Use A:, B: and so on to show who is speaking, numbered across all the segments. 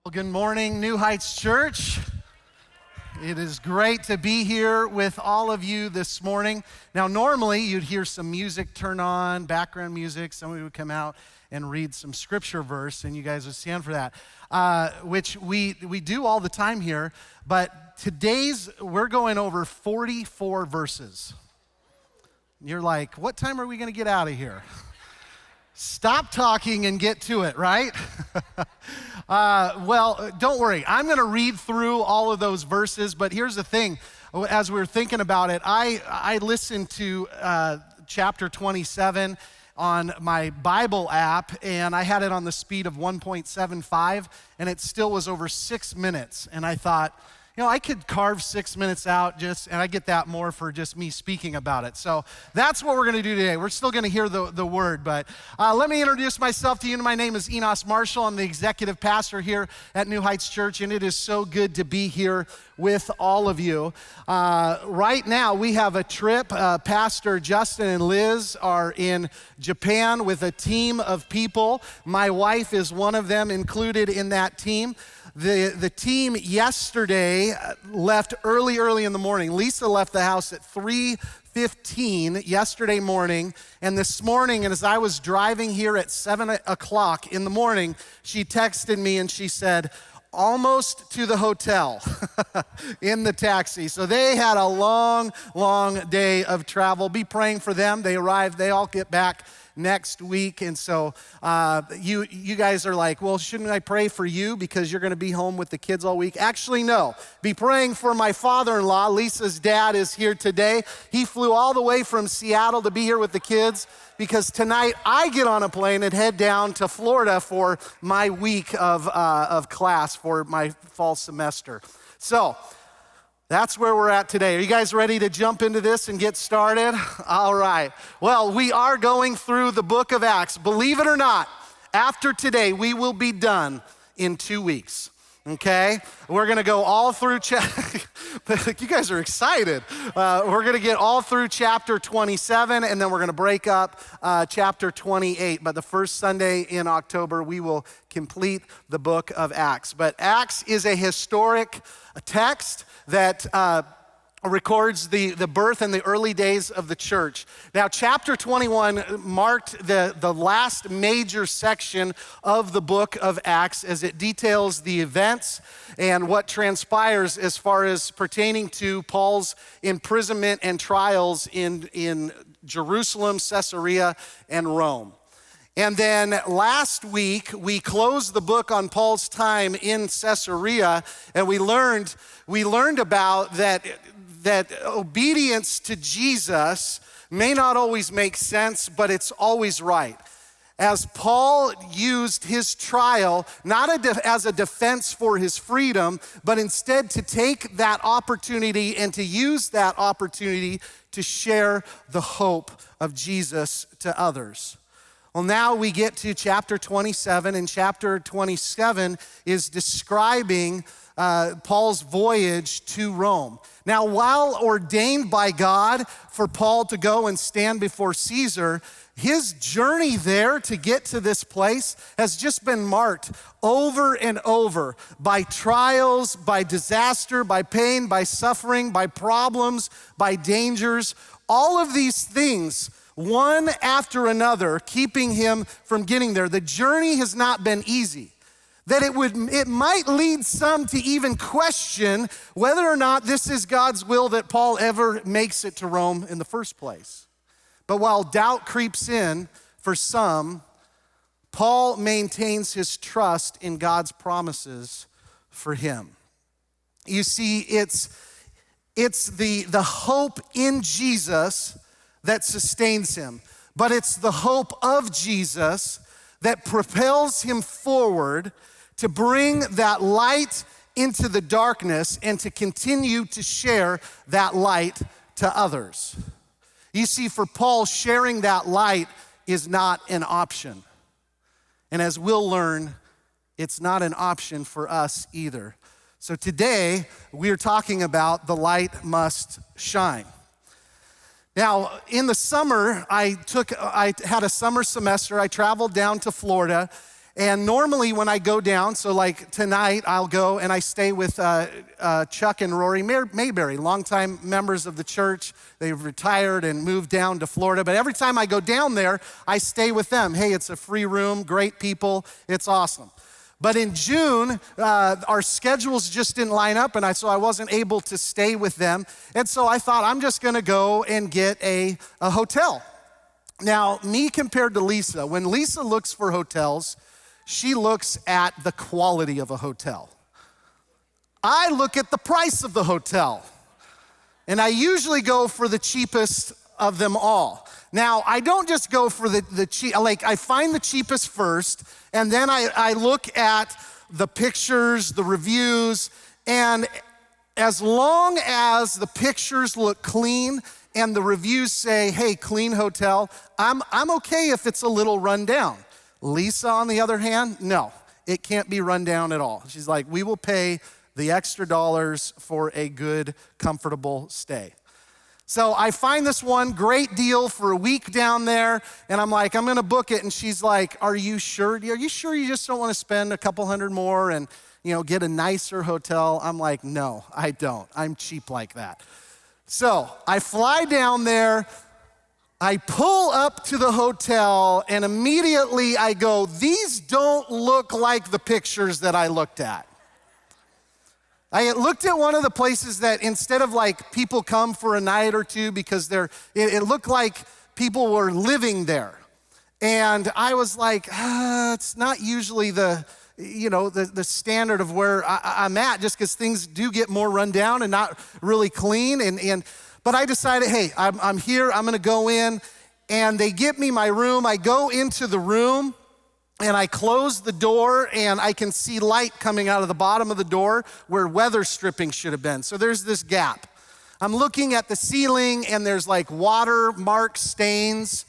A: Well, good morning, New Heights Church. It is great to be here with all of you this morning. Now, normally you'd hear some music turn on, background music. Somebody would come out and read some scripture verse, and you guys would stand for that, which we do all the time here. But we're going over 44 verses. You're like, what time are we going to get out of here? Stop talking and get to it, right? Well, don't worry. I'm going to read through all of those verses, but here's the thing. As we were thinking about it, I listened to chapter 27 on my Bible app, and I had it on the speed of 1.75, and it still was over 6 minutes. And I thought, I could carve 6 minutes out and I get that more for just me speaking about it. So that's what we're going to do today. We're still going to hear the word, but let me introduce myself to you. My name is Enos Marshall. I'm the executive pastor here at New Heights Church, and it is so good to be here with all of you. Right now, we have a trip. Pastor Justin and Liz are in Japan with a team of people. My wife is one of them included in that team. The team yesterday left early in the morning. Lisa left the house at 3:15 yesterday morning, and this morning, as I was driving here at 7 o'clock in the morning, she texted me and she said, almost to the hotel in the taxi. So they had a long day of travel. Be praying for them. They arrived, they all get back next week. And so you guys are like, well, shouldn't I pray for you because you're going to be home with the kids all week? Actually, no. Be praying for my father-in-law. Lisa's dad is here today. He flew all the way from Seattle to be here with the kids because tonight I get on a plane and head down to Florida for my week of class for my fall semester. So that's where we're at today. Are you guys ready to jump into this and get started? All right. Well, we are going through the book of Acts. Believe it or not, after today, we will be done in 2 weeks. Okay? We're going to go all through, you guys are excited. We're going to get all through chapter 27, and then we're going to break up chapter 28. But the first Sunday in October, we will complete the book of Acts. But Acts is a historic text that records the birth and the early days of the church. Now, chapter 21 marked the last major section of the book of Acts as it details the events and what transpires as far as pertaining to Paul's imprisonment and trials in Jerusalem, Caesarea, and Rome. And then last week, we closed the book on Paul's time in Caesarea, and we learned about that obedience to Jesus may not always make sense, but it's always right. As Paul used his trial, not as a defense for his freedom, but instead to take that opportunity and to use that opportunity to share the hope of Jesus to others. Well, now we get to chapter 27, and chapter 27 is describing Paul's voyage to Rome. Now, while ordained by God for Paul to go and stand before Caesar, his journey there to get to this place has just been marked over and over by trials, by disaster, by pain, by suffering, by problems, by dangers. All of these things, one after another, keeping him from getting there. The journey has not been easy. That it might lead some to even question whether or not this is God's will that Paul ever makes it to Rome in the first place. But while doubt creeps in for some, Paul maintains his trust in God's promises for him. You see, it's the hope in Jesus that sustains him, but it's the hope of Jesus that propels him forward to bring that light into the darkness and to continue to share that light to others. You see, for Paul, sharing that light is not an option. And as we'll learn, it's not an option for us either. So today, we're talking about the light must shine. Now, in the summer, I had a summer semester. I traveled down to Florida, And normally when I go down, so like tonight, I'll go and I stay with Chuck and Rory Mayberry, longtime members of the church. They've retired and moved down to Florida. But every time I go down there, I stay with them. Hey, it's a free room, great people, it's awesome. But in June, our schedules just didn't line up, and so I wasn't able to stay with them. And so I thought, I'm just gonna go and get a hotel. Now, me compared to Lisa, when Lisa looks for hotels, she looks at the quality of a hotel. I look at the price of the hotel. And I usually go for the cheapest of them all. Now, I don't just go for the cheap, like I find the cheapest first, and then I look at the pictures, the reviews, and as long as the pictures look clean and the reviews say, hey, clean hotel, I'm okay if it's a little run down. Lisa, on the other hand, no, it can't be run down at all. She's like, we will pay the extra dollars for a good, comfortable stay. So I find this one great deal for a week down there, and I'm like, I'm gonna book it, and she's like, are you sure? Are you sure you just don't wanna spend a couple $100 more and get a nicer hotel? I'm like, no, I don't. I'm cheap like that. So I fly down there, I pull up to the hotel, and immediately I go, these don't look like the pictures that I looked at. I looked at one of the places that instead of like people come for a night or two because it looked like people were living there. And I was like, it's not usually the standard of where I'm at, just because things do get more run down and not really clean. But I decided, hey, I'm here, I'm gonna go in, and they get me my room. I go into the room, and I close the door, and I can see light coming out of the bottom of the door where weather stripping should have been. So there's this gap. I'm looking at the ceiling, and there's like watermark stains.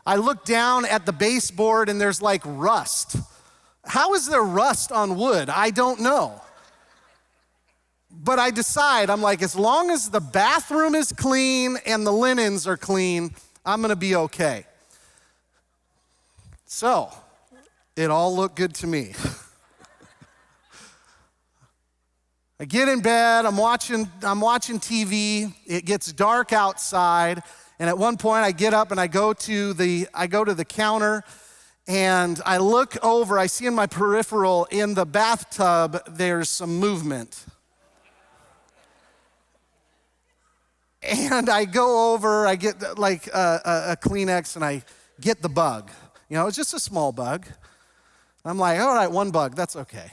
A: I look down at the baseboard, and there's like rust. How is there rust on wood? I don't know. But I decide, I'm like, as long as the bathroom is clean and the linens are clean, I'm gonna be okay. So, it all looked good to me. I get in bed, I'm watching TV, it gets dark outside, and at one point I get up and I go to the counter, and I look over, I see in my peripheral, in the bathtub, there's some movement. And I go over, I get like a Kleenex, and I get the bug. It's just a small bug. I'm like, all right, one bug, that's okay.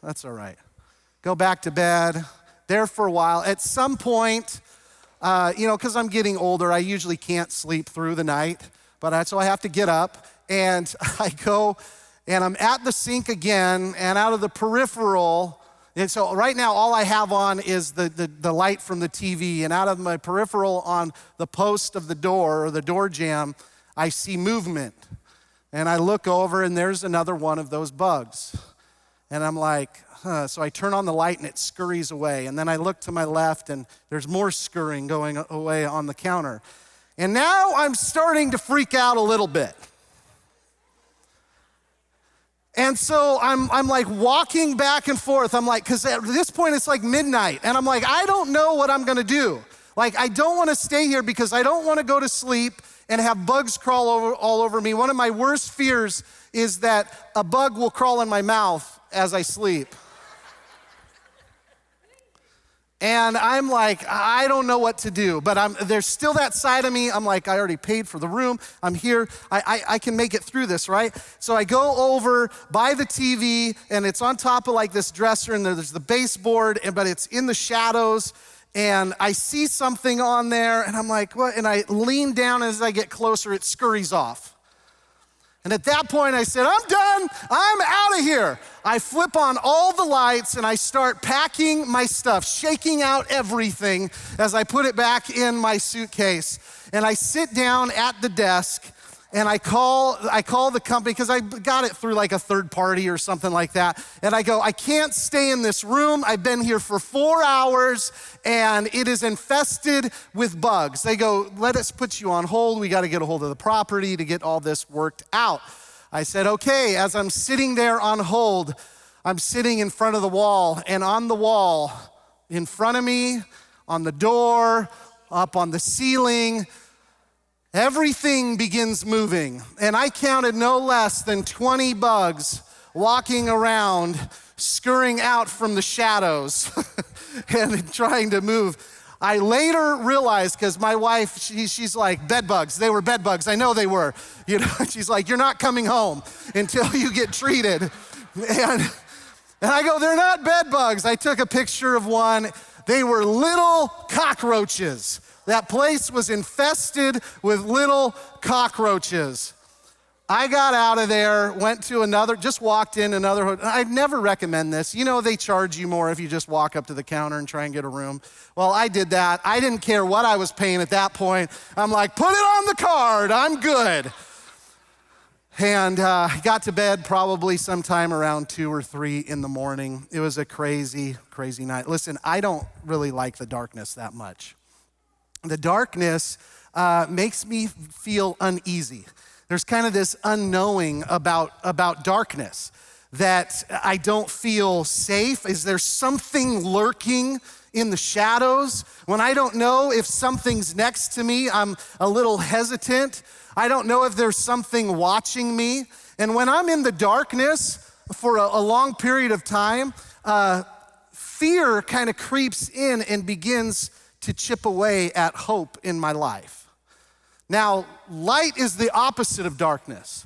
A: That's all right. Go back to bed, there for a while. At some point, because I'm getting older, I usually can't sleep through the night, so I have to get up, and I go, and I'm at the sink again, and out of the peripheral, and so right now, all I have on is the light from the TV, and out of my peripheral on the post of the door, or the door jamb, I see movement. And I look over, and there's another one of those bugs. And I'm like, so I turn on the light, and it scurries away. And then I look to my left, and there's more scurrying going away on the counter. And now I'm starting to freak out a little bit. And so I'm like walking back and forth. I'm like, because at this point it's like midnight. And I'm like, I don't know what I'm gonna do. Like, I don't wanna stay here because I don't wanna go to sleep and have bugs crawl all over me. One of my worst fears is that a bug will crawl in my mouth as I sleep. And I'm like, I don't know what to do, but there's still that side of me. I'm like, I already paid for the room. I'm here. I can make it through this, right? So I go over by the TV, and it's on top of like this dresser, and there's the baseboard, but it's in the shadows, and I see something on there, and I'm like, what? And I lean down, and as I get closer, it scurries off. And at that point, I said, I'm done. I'm out of here. I flip on all the lights, and I start packing my stuff, shaking out everything as I put it back in my suitcase. And I sit down at the desk, and I call the company, because I got it through like a third party or something like that. And I go, I can't stay in this room. I've been here for 4 hours, and it is infested with bugs. They go, let us put you on hold. We got to get a hold of the property to get all this worked out. I said, okay, as I'm sitting there on hold, I'm sitting in front of the wall, and on the wall, in front of me, on the door, up on the ceiling, everything begins moving. And I counted no less than 20 bugs walking around, scurrying out from the shadows and trying to move. I later realized, because my wife, she's like, bed bugs. They were bed bugs. I know they were. She's like, you're not coming home until you get treated. And I go, they're not bed bugs. I took a picture of one. They were little cockroaches. That place was infested with little cockroaches. I got out of there, went to just walked in another hotel. I'd never recommend this. They charge you more if you just walk up to the counter and try and get a room. Well, I did that. I didn't care what I was paying at that point. I'm like, put it on the card, I'm good. And got to bed probably sometime around 2 or 3 in the morning. It was a crazy, crazy night. Listen, I don't really like the darkness that much. The darkness makes me feel uneasy. There's kind of this unknowing about darkness, that I don't feel safe. Is there something lurking in the shadows? When I don't know if something's next to me, I'm a little hesitant. I don't know if there's something watching me. And when I'm in the darkness for a long period of time, fear kind of creeps in and begins to chip away at hope in my life. Now, light is the opposite of darkness.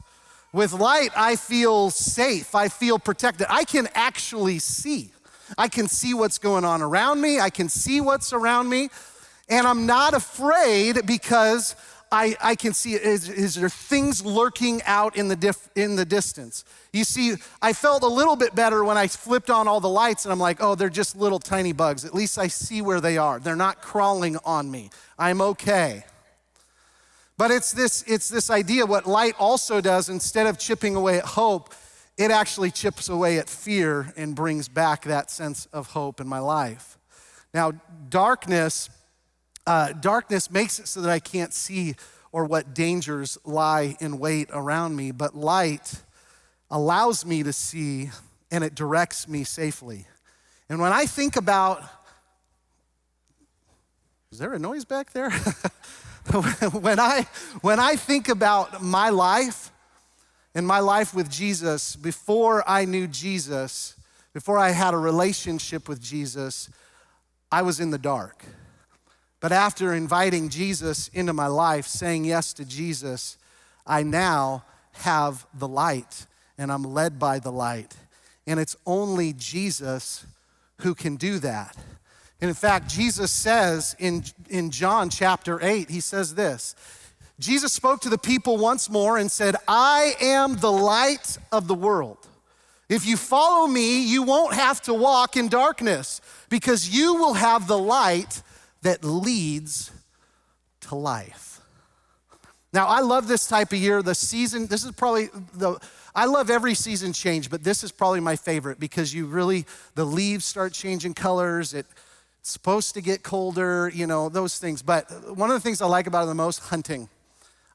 A: With light, I feel safe. I feel protected. I can actually see. I can see what's going on around me. I can see what's around me. And I'm not afraid because I can see, is there things lurking out in the distance? You see, I felt a little bit better when I flipped on all the lights and I'm like, oh, they're just little tiny bugs. At least I see where they are. They're not crawling on me. I'm okay. But it's this idea, what light also does, instead of chipping away at hope, it actually chips away at fear and brings back that sense of hope in my life. Now, darkness makes it so that I can't see or what dangers lie in wait around me, but light allows me to see and it directs me safely. And when I think about, is there a noise back there? When I think about my life and my life with Jesus, before I knew Jesus, before I had a relationship with Jesus, I was in the dark. But after inviting Jesus into my life, saying yes to Jesus, I now have the light and I'm led by the light. And it's only Jesus who can do that. And in fact, Jesus says in John chapter 8, he says this. Jesus spoke to the people once more and said, I am the light of the world. If you follow me, you won't have to walk in darkness because you will have the light that leads to life. Now, I love this type of year. The season, this is probably I love every season change, but this is probably my favorite because the leaves start changing colors. It's supposed to get colder, those things. But one of the things I like about it the most, hunting.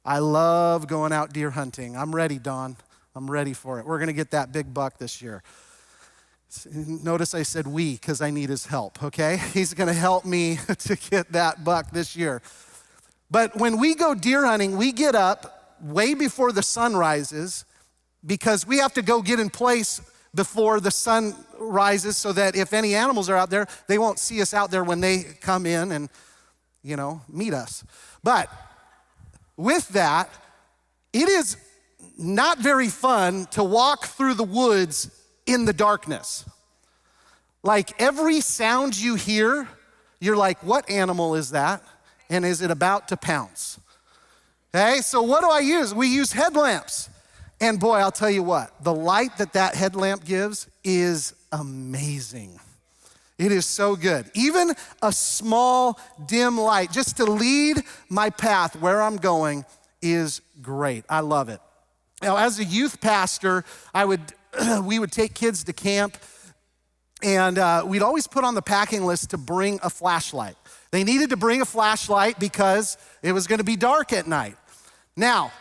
A: I love going out deer hunting. I'm ready, Don. I'm ready for it. We're gonna get that big buck this year. Notice I said we, because I need his help, okay? He's gonna help me to get that buck this year. But when we go deer hunting, we get up way before the sun rises because we have to go get in place before the sun rises so that if any animals are out there, they won't see us out there when they come in and, meet us. But with that, it is not very fun to walk through the woods in the darkness. Like every sound you hear, you're like, what animal is that? And is it about to pounce? Okay, so what do I use? We use headlamps. And boy, I'll tell you what, the light that headlamp gives is amazing. It is so good. Even a small, dim light, just to lead my path where I'm going is great. I love it. Now, as a youth pastor, we would take kids to camp, and we'd always put on the packing list to bring a flashlight. They needed to bring a flashlight because it was gonna be dark at night. Now,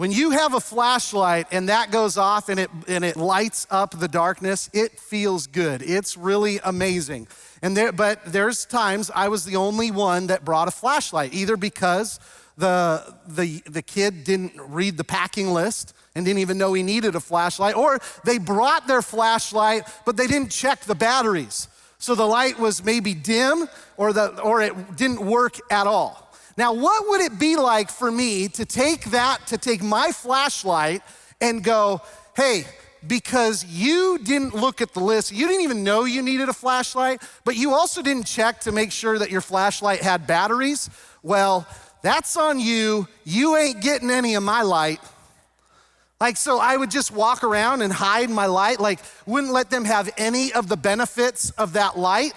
A: When you have a flashlight and that goes off and it lights up the darkness, it feels good. It's really amazing. But there's times I was the only one that brought a flashlight, either because the kid didn't read the packing list and didn't even know he needed a flashlight, or they brought their flashlight, but they didn't check the batteries. So the light was maybe dim or it didn't work at all. Now, what would it be like for me to take my flashlight and go, hey, because you didn't look at the list, you didn't even know you needed a flashlight, but you also didn't check to make sure that your flashlight had batteries? Well, that's on you. You ain't getting any of my light. So I would just walk around and hide my light, wouldn't let them have any of the benefits of that light.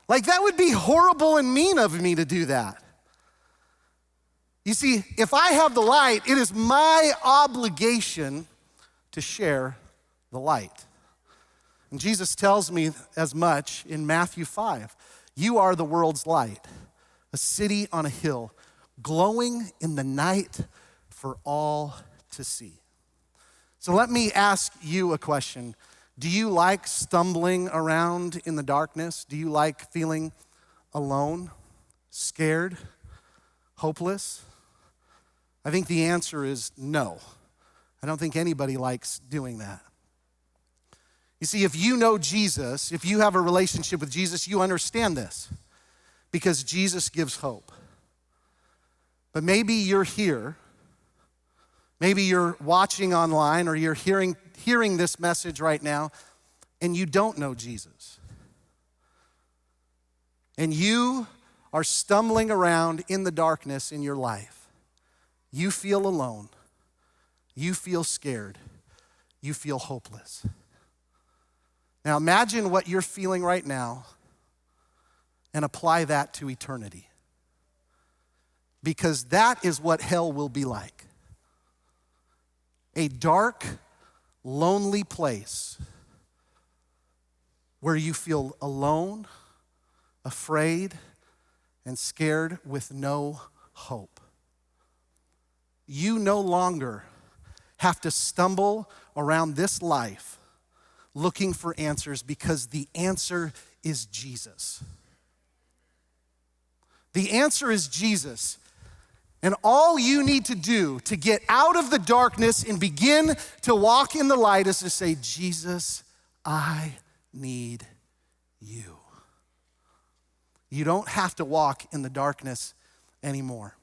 A: That would be horrible and mean of me to do that. You see, if I have the light, it is my obligation to share the light. And Jesus tells me as much in Matthew 5. You are the world's light, a city on a hill, glowing in the night for all to see. So let me ask you a question. Do you like stumbling around in the darkness? Do you like feeling alone, scared, hopeless? I think the answer is no. I don't think anybody likes doing that. You see, if you know Jesus, if you have a relationship with Jesus, you understand this because Jesus gives hope. But maybe you're here, maybe you're watching online or you're hearing this message right now and you don't know Jesus. And you are stumbling around in the darkness in your life. You feel alone. You feel scared. You feel hopeless. Now imagine what you're feeling right now and apply that to eternity. Because that is what hell will be like. A dark, lonely place where you feel alone, afraid, and scared with no hope. You no longer have to stumble around this life looking for answers because the answer is Jesus. The answer is Jesus. And all you need to do to get out of the darkness and begin to walk in the light is to say, Jesus, I need you. You don't have to walk in the darkness anymore.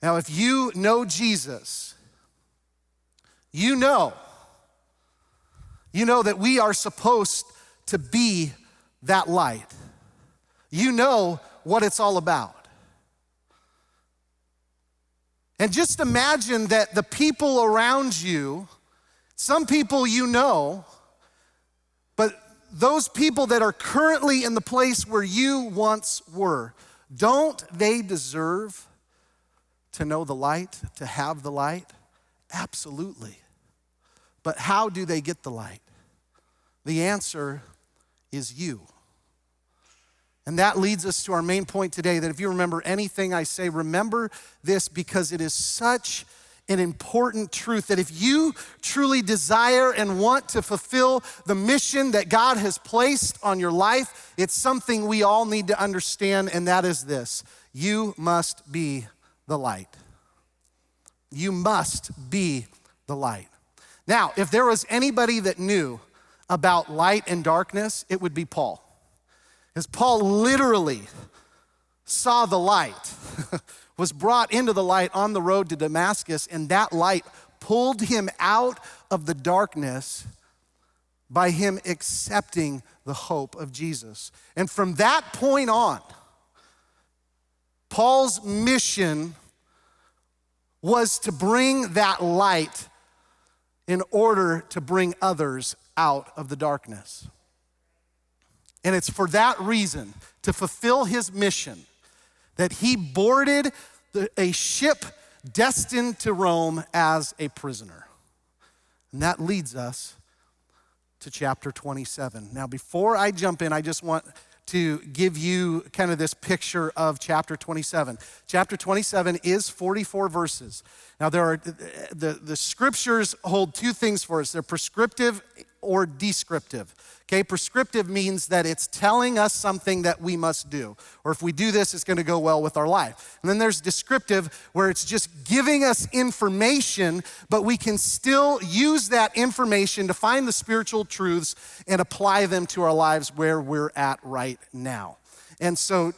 A: Now, if you know Jesus, you know that we are supposed to be that light. You know what it's all about. And just imagine that the people around you, some people you know, but those people that are currently in the place where you once were, don't they deserve to know the light, to have the light? Absolutely. But how do they get the light? The answer is you. And that leads us to our main point today, that if you remember anything I say, remember this because it is such an important truth that if you truly desire and want to fulfill the mission that God has placed on your life, it's something we all need to understand, and that is this: you must be the light. You must be the light. Now, if there was anybody that knew about light and darkness, it would be Paul. Because Paul literally saw the light, was brought into the light on the road to Damascus, and that light pulled him out of the darkness by him accepting the hope of Jesus. And from that point on, Paul's mission was to bring that light in order to bring others out of the darkness. And it's for that reason, to fulfill his mission, that he boarded a ship destined to Rome as a prisoner. And that leads us to chapter 27. Now, before I jump in, I just want to give you kind of this picture of chapter 27. Chapter 27 is 44 verses. Now, the scriptures hold two things for us. They're prescriptive or descriptive. Okay, prescriptive means that it's telling us something that we must do, or if we do this, it's going to go well with our life. And then there's descriptive, where it's just giving us information, but we can still use that information to find the spiritual truths and apply them to our lives where we're at right now. And so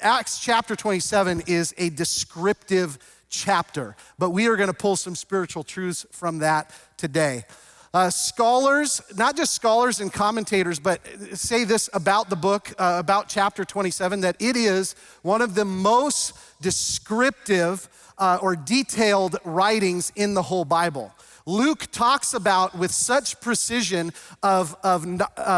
A: Acts chapter 27 is a descriptive chapter, but we are going to pull some spiritual truths from that today. Scholars, not just scholars and commentators, but say this about the book, about chapter 27, that it is one of the most descriptive or detailed writings in the whole Bible. Luke talks about with such precision of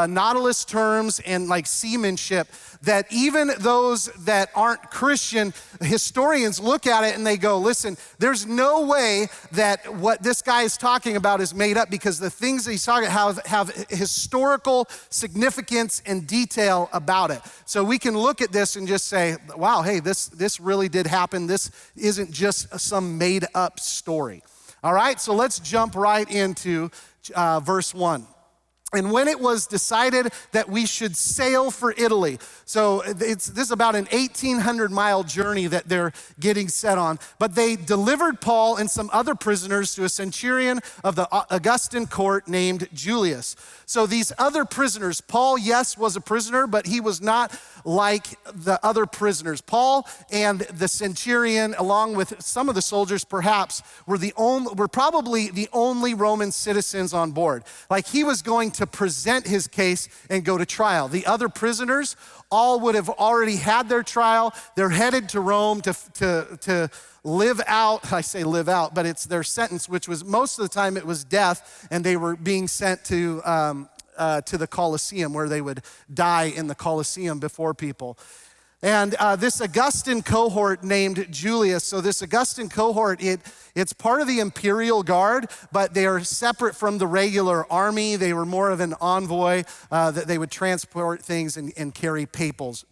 A: nautilus terms and like seamanship that even those that aren't Christian historians look at it and they go, listen, there's no way that what this guy is talking about is made up, because the things that he's talking about have historical significance and detail about it. So we can look at this and just say, wow, hey, this really did happen. This isn't just some made up story. All right, so let's jump right into verse 1. And when it was decided that we should sail for Italy, so this is about an 1,800-mile journey that they're getting set on, but they delivered Paul and some other prisoners to a centurion of the Augustan court named Julius. So these other prisoners, Paul, yes, was a prisoner, but he was not like the other prisoners. Paul and the centurion, along with some of the soldiers perhaps, were probably the only Roman citizens on board. Like, he was going to present his case and go to trial. The other prisoners all would have already had their trial. They're headed to Rome to live out, I say live out, but it's their sentence, which was most of the time it was death, and they were being sent to the Colosseum, where they would die in the Colosseum before people. And this Augustan cohort named Julius, so this Augustan cohort, it's part of the imperial guard, but they are separate from the regular army. They were more of an envoy that they would transport things and carry papers.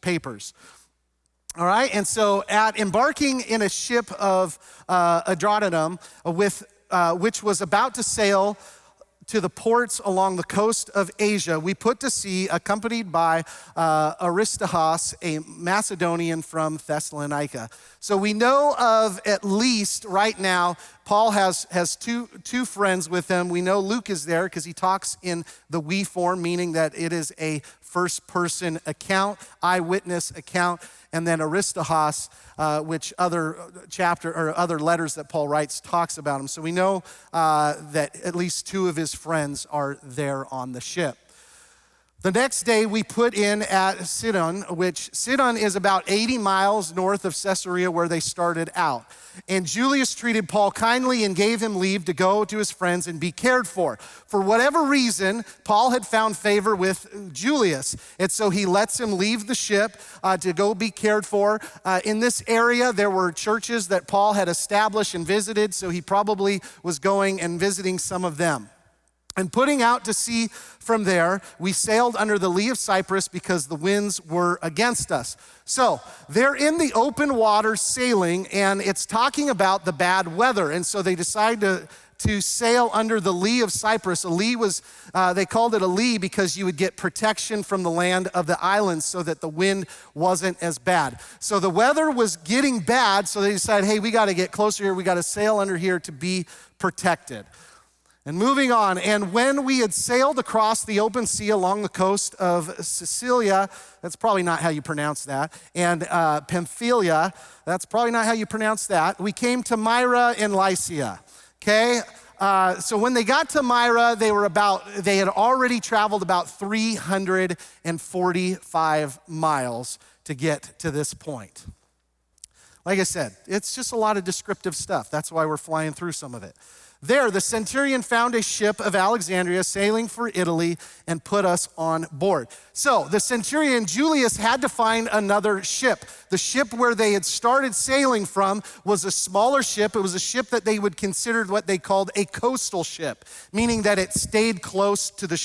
A: All right, and so at embarking in a ship of Adramyttium, which was about to sail to the ports along the coast of Asia, we put to sea accompanied by Aristarchus, a Macedonian from Thessalonica. So we know of at least right now, Paul has two friends with him. We know Luke is there because he talks in the we form, meaning that it is a first person account, eyewitness account, and then Aristarchus, which other chapter or other letters that Paul writes talks about him. So we know that at least two of his friends are there on the ship. The next day we put in at Sidon, which Sidon is about 80 miles north of Caesarea where they started out. And Julius treated Paul kindly and gave him leave to go to his friends and be cared for. For whatever reason, Paul had found favor with Julius. And so he lets him leave the ship to go be cared for. In this area, there were churches that Paul had established and visited, so he probably was going and visiting some of them. And putting out to sea from there, we sailed under the lee of Cyprus because the winds were against us. So they're in the open water sailing, and it's talking about the bad weather. And so they decide to sail under the lee of Cyprus. A lee was, they called it a lee because you would get protection from the land of the islands so that the wind wasn't as bad. So the weather was getting bad, so they decided, hey, we got to get closer here. We got to sail under here to be protected. And moving on, and when we had sailed across the open sea along the coast of Sicilia, that's probably not how you pronounce that, and Pamphylia, that's probably not how you pronounce that, we came to Myra in Lycia, okay? So when they got to Myra, they had already traveled about 345 miles to get to this point. Like I said, it's just a lot of descriptive stuff. That's why we're flying through some of it. There, the centurion found a ship of Alexandria sailing for Italy and put us on board. So the centurion, Julius, had to find another ship. The ship where they had started sailing from was a smaller ship. It was a ship that they would consider what they called a coastal ship, meaning that it stayed close to the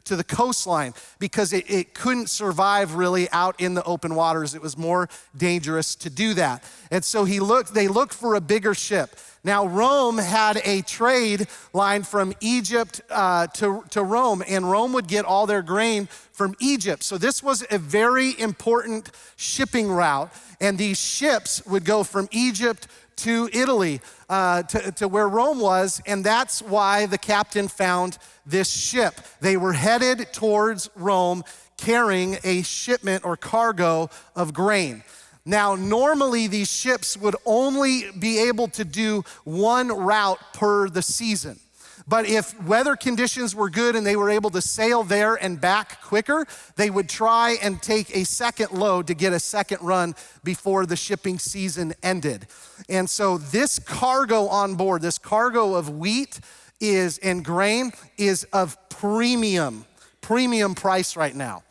A: to the coastline because it couldn't survive really out in the open waters. It was more dangerous to do that. And so they looked for a bigger ship. Now, Rome had a trade line from Egypt to Rome, and Rome would get all their grain from Egypt. So this was a very important shipping route, and these ships would go from Egypt to Italy, to where Rome was, and that's why the captain found this ship. They were headed towards Rome, carrying a shipment or cargo of grain. Now, normally these ships would only be able to do one route per the season. But if weather conditions were good and they were able to sail there and back quicker, they would try and take a second load to get a second run before the shipping season ended. And so this cargo on board, this cargo of wheat and grain is of premium price right now.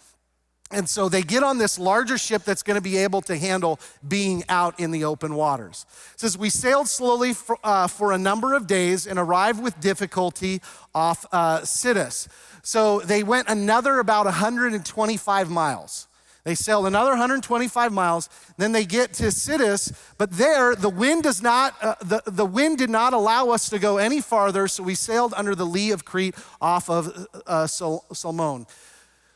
A: And so they get on this larger ship that's going to be able to handle being out in the open waters. It says, we sailed slowly for a number of days and arrived with difficulty off Sidus. So they went another about 125 miles. They sailed another 125 miles. Then they get to Sidus, but there the wind the wind did not allow us to go any farther. So we sailed under the lee of Crete off of Salmon.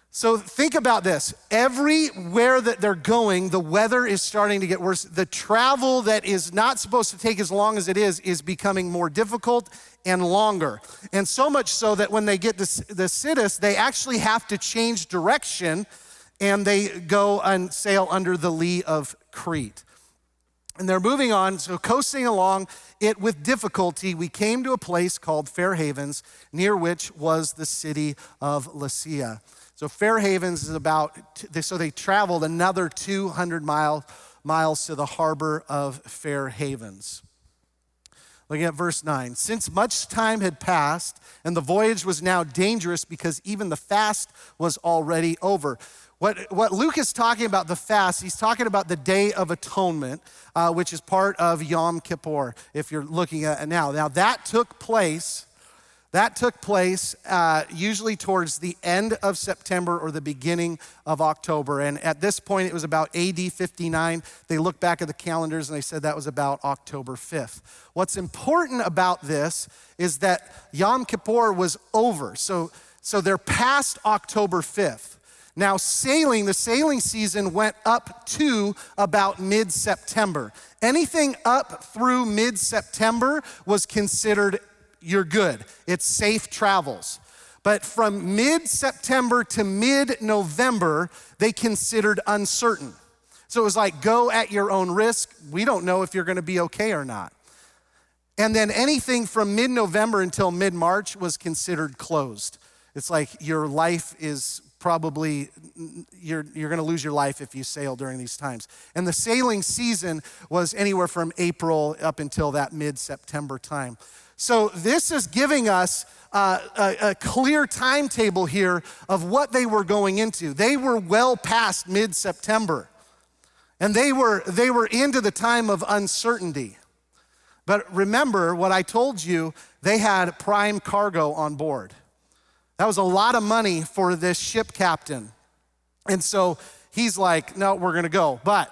A: So think about this. Everywhere that they're going, the weather is starting to get worse. The travel that is not supposed to take as long as it is becoming more difficult and longer. And so much so that when they get to the Sidus, they actually have to change direction and they go and sail under the lee of Crete. And they're moving on, so coasting along it with difficulty, we came to a place called Fair Havens, near which was the city of Lasea. So Fair Havens is so they traveled another 200 miles to the harbor of Fair Havens. Looking at verse 9. Since much time had passed and the voyage was now dangerous because even the fast was already over. What Luke is talking about, the fast, he's talking about the Day of Atonement, which is part of Yom Kippur, if you're looking at it now. Now that took place usually towards the end of September or the beginning of October. And at this point, it was about AD 59. They looked back at the calendars and they said that was about October 5th. What's important about this is that Yom Kippur was over. So they're past October 5th. Now the sailing season went up to about mid-September. Anything up through mid-September was considered you're good. It's safe travels. But from mid-September to mid-November, they considered uncertain. So it was like, go at your own risk. We don't know if you're going to be okay or not. And then anything from mid-November until mid-March was considered closed. It's like your life is probably, you're going to lose your life if you sail during these times. And the sailing season was anywhere from April up until that mid-September time. So this is giving us a clear timetable here of what they were going into. They were well past mid-September, and they were into the time of uncertainty. But remember what I told you, they had prime cargo on board. That was a lot of money for this ship captain. And so he's like, no, we're gonna go. But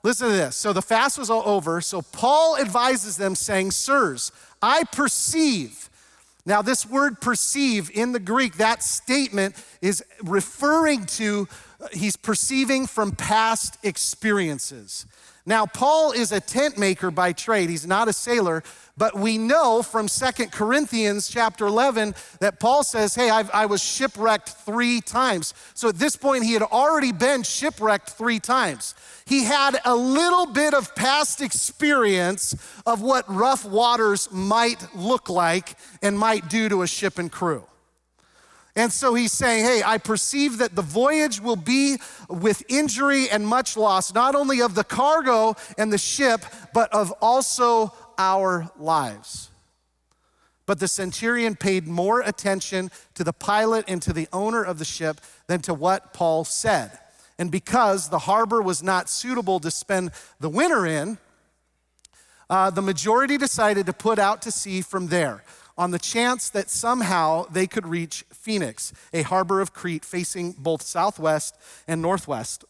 A: listen to this. So the fast was all over. So Paul advises them saying, sirs, I perceive. Now this word perceive in the Greek, that statement is referring to, he's perceiving from past experiences. Now Paul is a tent maker by trade. He's not a sailor, but we know from 2 Corinthians chapter 11 that Paul says, hey, I was shipwrecked 3 times. So at this point, he had already been shipwrecked 3 times. He had a little bit of past experience of what rough waters might look like and might do to a ship and crew. And so he's saying, hey, I perceive that the voyage will be with injury and much loss, not only of the cargo and the ship, but of also our lives. But the centurion paid more attention to the pilot and to the owner of the ship than to what Paul said. And because the harbor was not suitable to spend the winter in, the majority decided to put out to sea from there. on the chance that somehow they could reach Phoenix, a harbor of Crete facing both southwest and northwest,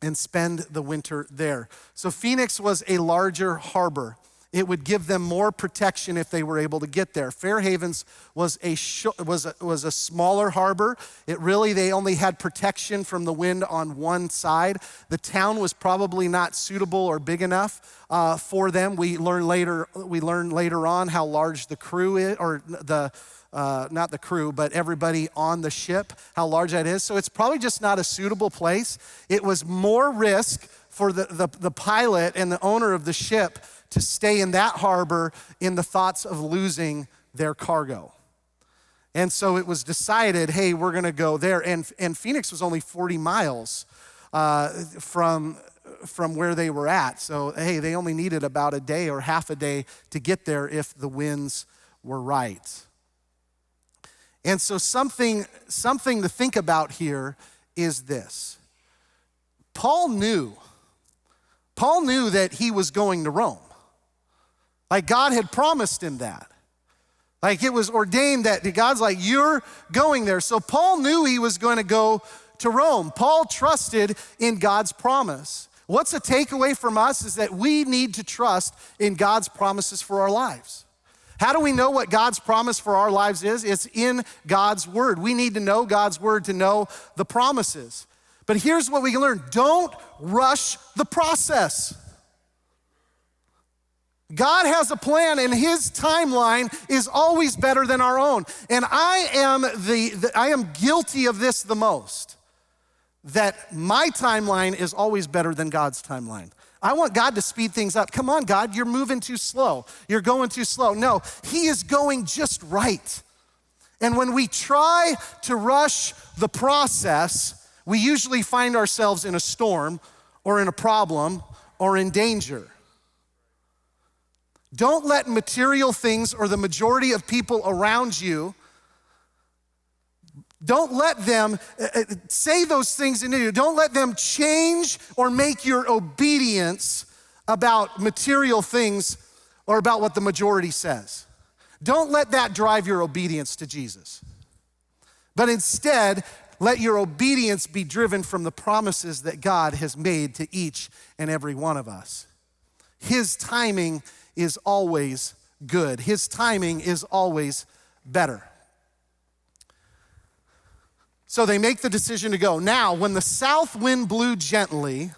A: and spend the winter there. So Phoenix was a larger harbor. It would give them more protection if they were able to get there. Fair Havens was a smaller harbor. They only had protection from the wind on one side. The town was probably not suitable or big enough for them. We learn later on how large the crew is, or not the crew, but everybody on the ship, how large that is. So it's probably just not a suitable place. It was more risk for the pilot and the owner of the ship to stay in that harbor in the thoughts of losing their cargo. And so it was decided, hey, we're gonna go there. And Phoenix was only 40 miles from where they were at. So, hey, they only needed about a day or half a day to get there if the winds were right. And so something to think about here is this. Paul knew that he was going to Rome. Like God had promised him that. Like it was ordained that God's like, you're going there. So Paul knew he was going to go to Rome. Paul trusted in God's promise. What's a takeaway from us is that we need to trust in God's promises for our lives. How do we know what God's promise for our lives is? It's in God's word. We need to know God's word to know the promises. But here's what we can learn. Don't rush the process. God has a plan and his timeline is always better than our own. And I am guilty of this the most, that my timeline is always better than God's timeline. I want God to speed things up. Come on, God, you're moving too slow. You're going too slow. No, he is going just right. And when we try to rush the process, we usually find ourselves in a storm or in a problem or in danger. Don't let material things or the majority of people around you, don't let them say those things into you. Don't let them change or make your obedience about material things or about what the majority says. Don't let that drive your obedience to Jesus. But instead, let your obedience be driven from the promises that God has made to each and every one of us. His timing is always good. His timing is always better. So they make the decision to go. Now, when the south wind blew gently,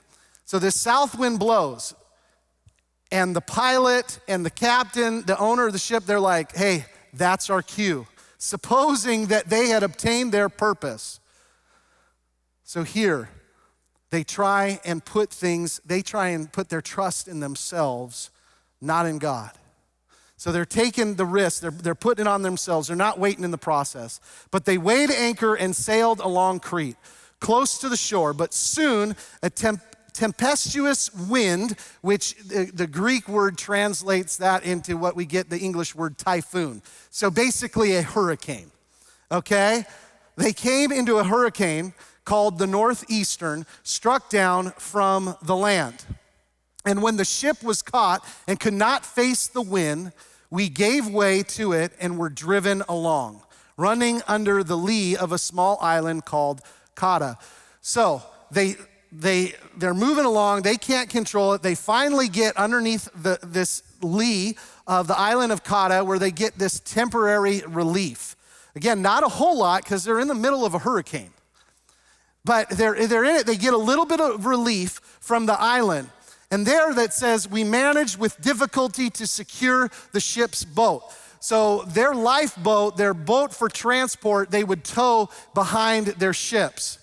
A: so this south wind blows, and the pilot and the captain, the owner of the ship, they're like, hey, that's our cue. Supposing that they had obtained their purpose. So here, they try and put their trust in themselves, not in God. So they're taking the risk, they're putting it on themselves, they're not waiting in the process. But they weighed anchor and sailed along Crete, close to the shore. But soon a tempestuous wind, which the Greek word translates that into what we get the English word typhoon. So basically a hurricane, okay? They came into a hurricane called the Northeastern, struck down from the land. And when the ship was caught and could not face the wind, we gave way to it and were driven along, running under the lee of a small island called Cauda. So they're moving along, they can't control it. They finally get underneath this lee of the island of Cauda where they get this temporary relief. Again, not a whole lot because they're in the middle of a hurricane. But they're in it, they get a little bit of relief from the island. And there that says, we managed with difficulty to secure the ship's boat. So their lifeboat, their boat for transport, they would tow behind their ships.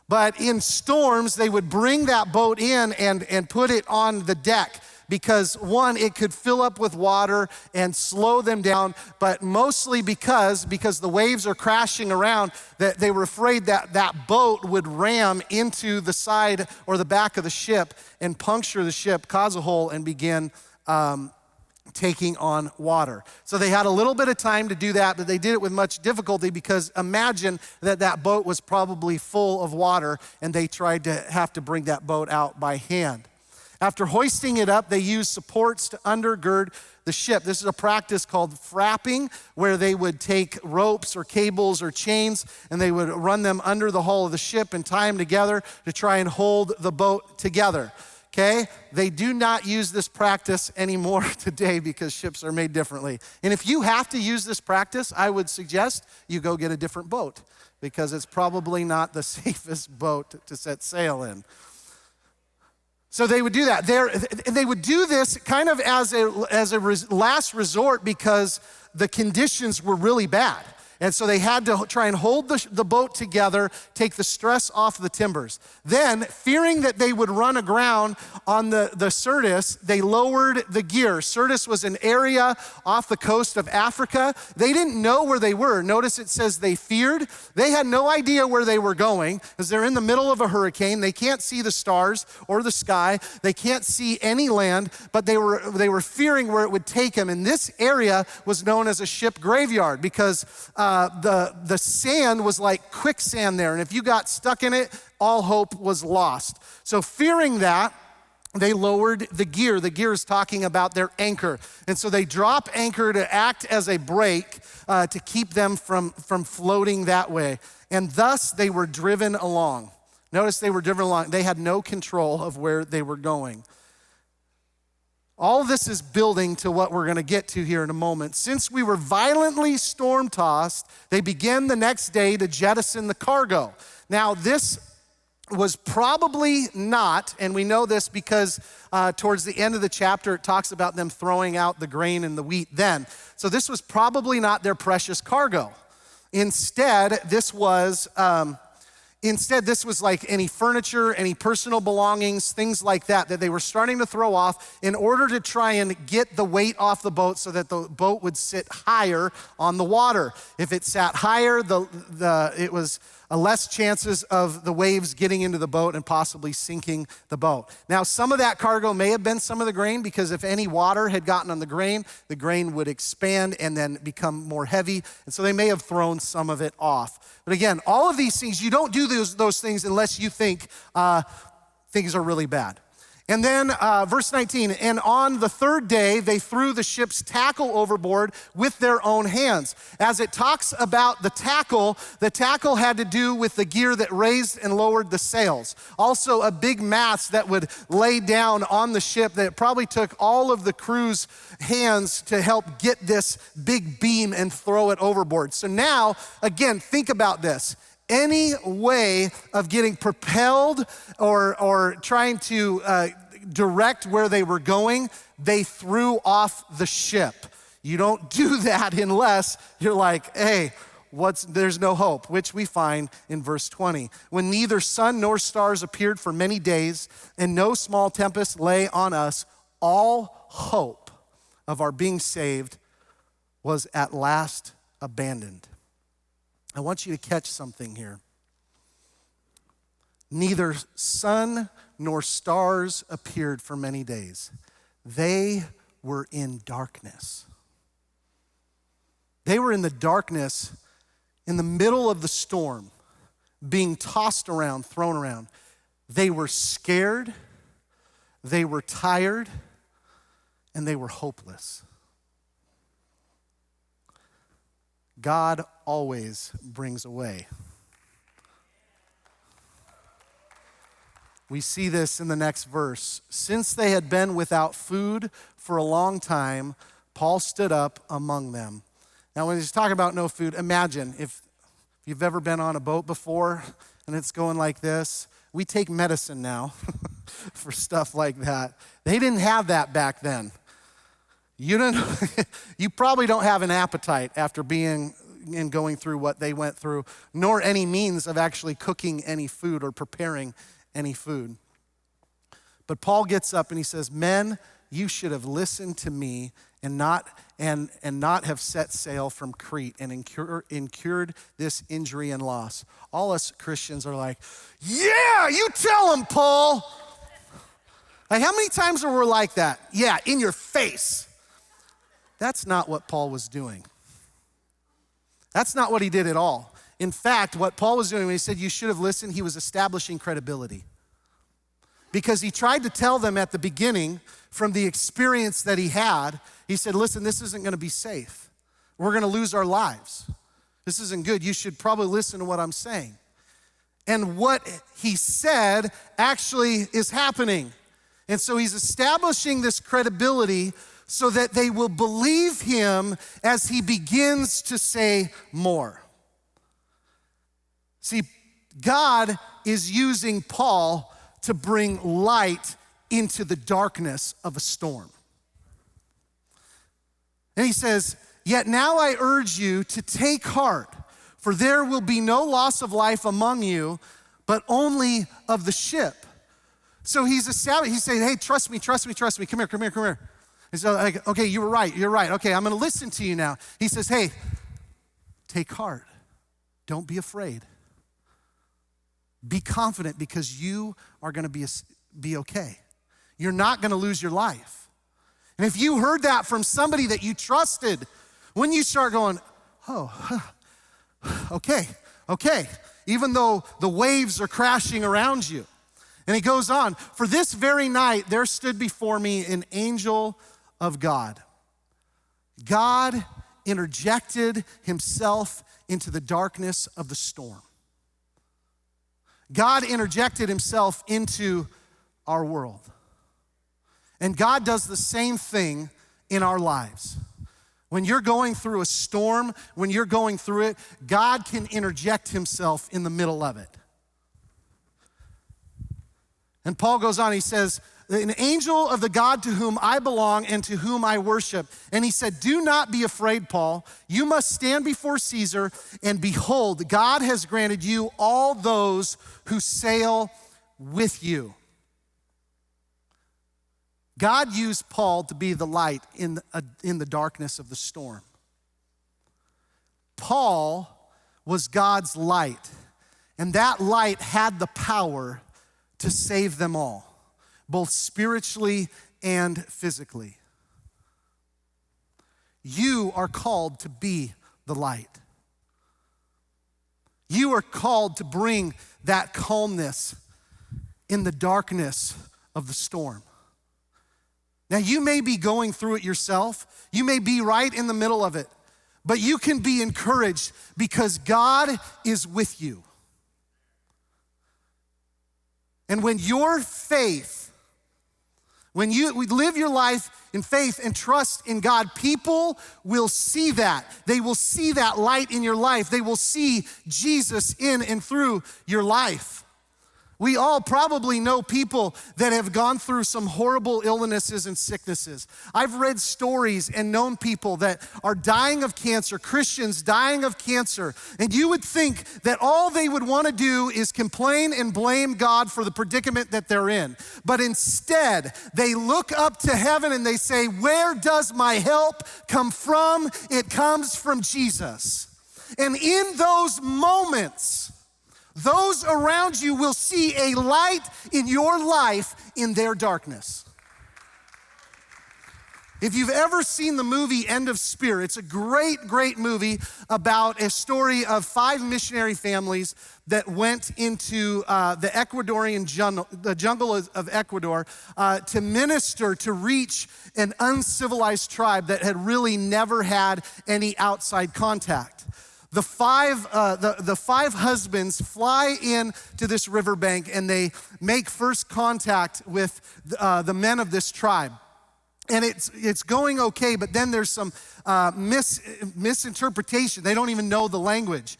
A: But in storms, they would bring that boat in and put it on the deck because one, it could fill up with water and slow them down, but mostly because the waves are crashing around, that they were afraid that boat would ram into the side or the back of the ship and puncture the ship, cause a hole, and begin taking on water. So they had a little bit of time to do that, but they did it with much difficulty because imagine that boat was probably full of water and they tried to have to bring that boat out by hand. After hoisting it up, they used supports to undergird the ship. This is a practice called frapping, where they would take ropes or cables or chains and they would run them under the hull of the ship and tie them together to try and hold the boat together. Okay? They do not use this practice anymore today because ships are made differently. And if you have to use this practice, I would suggest you go get a different boat because it's probably not the safest boat to set sail in. So they would do that. They would do this kind of as a last resort because the conditions were really bad. And so they had to try and hold the boat together, take the stress off the timbers. Then, fearing that they would run aground on the Syrtis, they lowered the gear. Syrtis was an area off the coast of Africa. They didn't know where they were. Notice it says they feared. They had no idea where they were going because they're in the middle of a hurricane. They can't see the stars or the sky. They can't see any land, but they were fearing where it would take them. And this area was known as a ship graveyard because the sand was like quicksand there. And if you got stuck in it, all hope was lost. So fearing that, they lowered the gear. The gear is talking about their anchor. And so they drop anchor to act as a brake to keep them from floating that way. And thus they were driven along. Notice they were driven along. They had no control of where they were going. All of this is building to what we're going to get to here in a moment. Since we were violently storm-tossed, they began the next day to jettison the cargo. Now, this was probably not, and we know this because towards the end of the chapter, it talks about them throwing out the grain and the wheat then. So this was probably not their precious cargo. Instead, this was like any furniture, any personal belongings, things like that they were starting to throw off in order to try and get the weight off the boat so that the boat would sit higher on the water. If it sat higher, it was less chances of the waves getting into the boat and possibly sinking the boat. Now, some of that cargo may have been some of the grain because if any water had gotten on the grain would expand and then become more heavy. And so they may have thrown some of it off. But again, all of these things, you don't do those things unless you think things are really bad. And then verse 19, and on the third day, they threw the ship's tackle overboard with their own hands. As it talks about the tackle had to do with the gear that raised and lowered the sails. Also a big mast that would lay down on the ship that probably took all of the crew's hands to help get this big beam and throw it overboard. So now, again, think about this. Any way of getting propelled or trying to direct where they were going, they threw off the ship. You don't do that unless you're like, hey, there's no hope, which we find in verse 20. When neither sun nor stars appeared for many days and no small tempest lay on us, all hope of our being saved was at last abandoned. I want you to catch something here. Neither sun nor stars appeared for many days. They were in darkness. They were in the darkness in the middle of the storm, being tossed around, thrown around. They were scared, they were tired, and they were hopeless. God always brings a way. We see this in the next verse. Since they had been without food for a long time, Paul stood up among them. Now, when he's talking about no food, imagine if you've ever been on a boat before and it's going like this. We take medicine now for stuff like that. They didn't have that back then. You probably don't have an appetite after being and going through what they went through, nor any means of actually cooking any food or preparing any food. But Paul gets up and he says, men, you should have listened to me and not have set sail from Crete and incurred this injury and loss. All us Christians are like, yeah, you tell him, Paul. Like, how many times are we like that? Yeah, in your face. That's not what Paul was doing. That's not what he did at all. In fact, what Paul was doing when he said you should have listened, he was establishing credibility. because he tried to tell them at the beginning from the experience that he had. He said, listen, this isn't going to be safe. We're going to lose our lives. This isn't good. You should probably listen to what I'm saying. And what he said actually is happening. And so he's establishing this credibility so that they will believe him as he begins to say more. See, God is using Paul to bring light into the darkness of a storm. And he says, yet now I urge you to take heart, for there will be no loss of life among you, but only of the ship. So he's saying, hey, trust me. Come here. And so like, okay, you're right. Okay, I'm gonna listen to you now. He says, hey, take heart. Don't be afraid. Be confident because you are gonna be okay. You're not gonna lose your life. And if you heard that from somebody that you trusted, when you start going, okay, even though the waves are crashing around you. And he goes on, for this very night there stood before me an angel of God. God interjected himself into the darkness of the storm. God interjected himself into our world. And God does the same thing in our lives. When you're going through a storm, when you're going through it, God can interject himself in the middle of it. And Paul goes on, he says, an angel of the God to whom I belong and to whom I worship. And he said, do not be afraid, Paul. You must stand before Caesar, and behold, God has granted you all those who sail with you. God used Paul to be the light in the darkness of the storm. Paul was God's light, and that light had the power to save them all, both spiritually and physically. You are called to be the light. You are called to bring that calmness in the darkness of the storm. Now, you may be going through it yourself. You may be right in the middle of it, but you can be encouraged because God is with you. And when your faith, when you live your life in faith and trust in God, people will see that. They will see that light in your life. They will see Jesus in and through your life. We all probably know people that have gone through some horrible illnesses and sicknesses. I've read stories and known people that are dying of cancer, Christians dying of cancer, and you would think that all they would want to do is complain and blame God for the predicament that they're in. But instead, they look up to heaven and they say, where does my help come from? It comes from Jesus. And in those moments, those around you will see a light in your life in their darkness. If you've ever seen the movie End of Spear, it's a great movie about a story of 5 missionary families that went into the Ecuadorian jungle of Ecuador to minister, to reach an uncivilized tribe that had really never had any outside contact. The five husbands fly in to this riverbank and they make first contact with the men of this tribe. And it's going okay, but then there's some misinterpretation. They don't even know the language.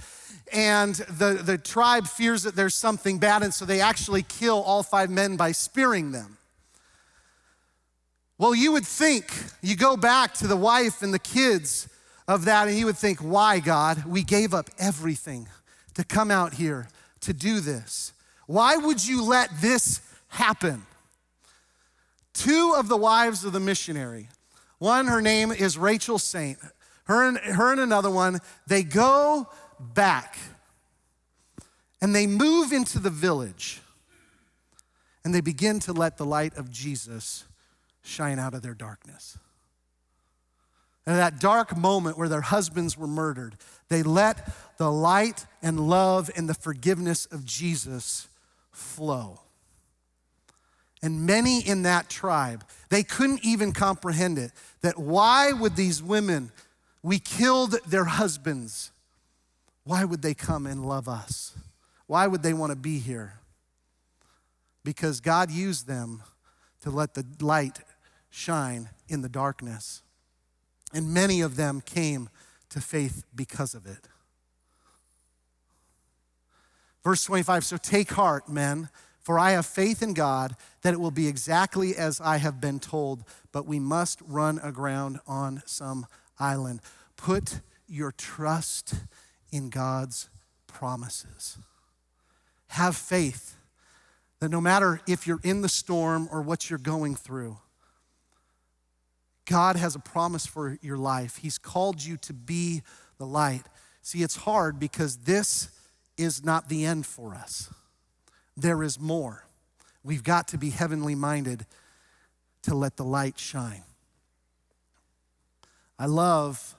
A: And the tribe fears that there's something bad, and so they actually kill all 5 men by spearing them. Well, you would think, you go back to the wife and the kids of that, and you would think, why, God? We gave up everything to come out here to do this. Why would you let this happen? 2 of the wives of the missionary, one, her name is Rachel Saint. Her and another one, they go back and they move into the village and they begin to let the light of Jesus shine out of their darkness. And that dark moment where their husbands were murdered, they let the light and love and the forgiveness of Jesus flow. and many in that tribe, they couldn't even comprehend it, that why would these women, we killed their husbands, why would they come and love us? Why would they want to be here? Because God used them to let the light shine in the darkness. And many of them came to faith because of it. Verse 25, so take heart, men, for I have faith in God that it will be exactly as I have been told, but we must run aground on some island. Put your trust in God's promises. Have faith that no matter if you're in the storm or what you're going through, God has a promise for your life. He's called you to be the light. See, it's hard because this is not the end for us. There is more. We've got to be heavenly minded to let the light shine. I love